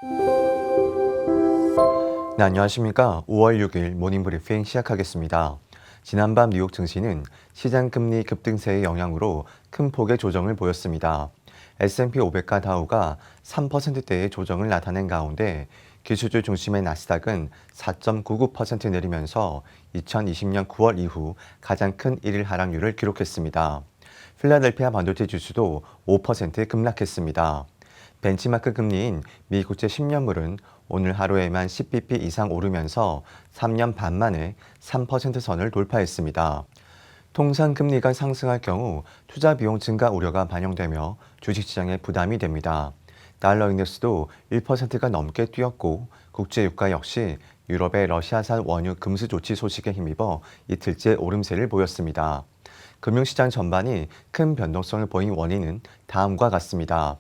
네, 안녕하십니까. 5월 6일 모닝브리핑 시작하겠습니다. 지난밤 뉴욕 증시는 시장 금리 급등세의 영향으로 큰 폭의 조정을 보였습니다. S&P 500과 다우가 3%대의 조정을 나타낸 가운데 기술주 중심의 나스닥은 4.99% 내리면서 2020년 9월 이후 가장 큰 일일 하락률을 기록했습니다. 필라델피아 반도체 지수도 5% 급락했습니다. 벤치마크 금리인 미 국채 10년물은 오늘 하루에만 10bp 이상 오르면서 3년 반 만에 3% 선을 돌파했습니다. 통상 금리가 상승할 경우 투자 비용 증가 우려가 반영되며 주식시장에 부담이 됩니다. 달러 인덱스도 1%가 넘게 뛰었고 국제 유가 역시 유럽의 러시아산 원유 금수 조치 소식에 힘입어 이틀째 오름세를 보였습니다. 금융시장 전반이 큰 변동성을 보인 원인은 다음과 같습니다.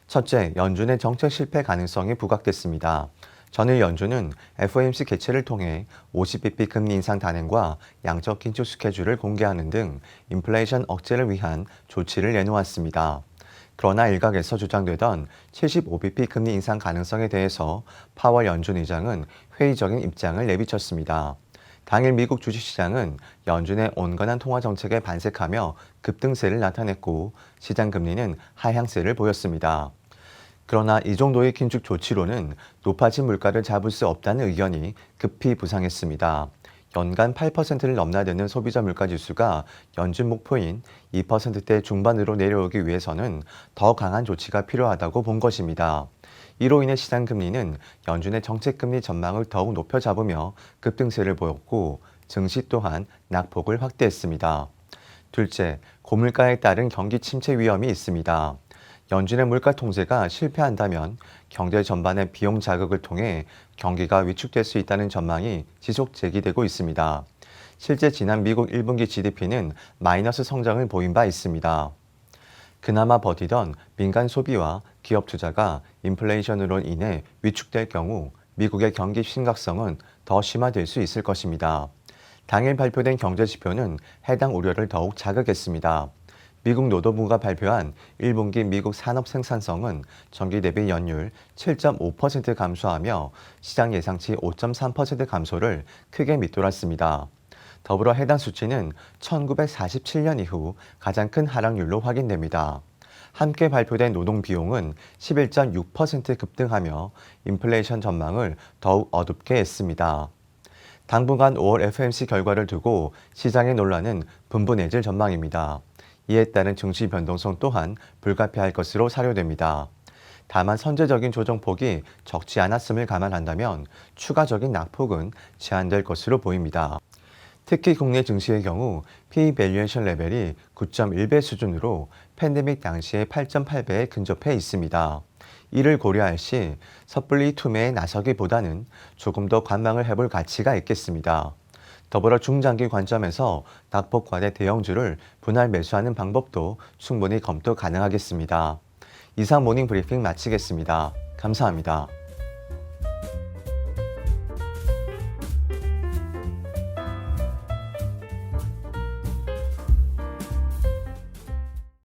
첫째, 연준의 정책 실패 가능성이 부각됐습니다. 전일 연준은 FOMC 개최를 통해 50bp 금리 인상 단행과 양적 긴축 스케줄을 공개하는 등 인플레이션 억제를 위한 조치를 내놓았습니다. 그러나 일각에서 주장되던 75bp 금리 인상 가능성에 대해서 파월 연준 의장은 회의적인 입장을 내비쳤습니다. 당일 미국 주식시장은 연준의 온건한 통화 정책에 반색하며 급등세를 나타냈고 시장 금리는 하향세를 보였습니다. 그러나 이 정도의 긴축 조치로는 높아진 물가를 잡을 수 없다는 의견이 급히 부상했습니다. 연간 8%를 넘나드는 소비자 물가지수가 연준 목표인 2%대 중반으로 내려오기 위해서는 더 강한 조치가 필요하다고 본 것입니다. 이로 인해 시장 금리는 연준의 정책금리 전망을 더욱 높여 잡으며 급등세를 보였고 증시 또한 낙폭을 확대했습니다. 둘째, 고물가에 따른 경기 침체 위험이 있습니다. 연준의 물가 통제가 실패한다면 경제 전반의 비용 자극을 통해 경기가 위축될 수 있다는 전망이 지속 제기되고 있습니다. 실제 지난 미국 1분기 GDP는 마이너스 성장을 보인 바 있습니다. 그나마 버티던 민간 소비와 기업 투자가 인플레이션으로 인해 위축될 경우 미국의 경기 심각성은 더 심화될 수 있을 것입니다. 당일 발표된 경제 지표는 해당 우려를 더욱 자극했습니다. 미국 노동부가 발표한 1분기 미국 산업 생산성은 전기 대비 연율 7.5% 감소하며 시장 예상치 5.3% 감소를 크게 밑돌았습니다. 더불어 해당 수치는 1947년 이후 가장 큰 하락률로 확인됩니다. 함께 발표된 노동 비용은 11.6% 급등하며 인플레이션 전망을 더욱 어둡게 했습니다. 당분간 5월 FOMC 결과를 두고 시장의 논란은 분분해질 전망입니다. 이에 따른 증시 변동성 또한 불가피할 것으로 사료됩니다. 다만 선제적인 조정폭이 적지 않았음을 감안한다면 추가적인 낙폭은 제한될 것으로 보입니다. 특히 국내 증시의 경우 P 밸류에이션 레벨이 9.1배 수준으로 팬데믹 당시의 8.8배에 근접해 있습니다. 이를 고려할 시 섣불리 투매에 나서기보다는 조금 더 관망을 해볼 가치가 있겠습니다. 더불어 중장기 관점에서 낙폭 과대 대형주를 분할 매수하는 방법도 충분히 검토 가능하겠습니다. 이상 모닝 브리핑 마치겠습니다. 감사합니다.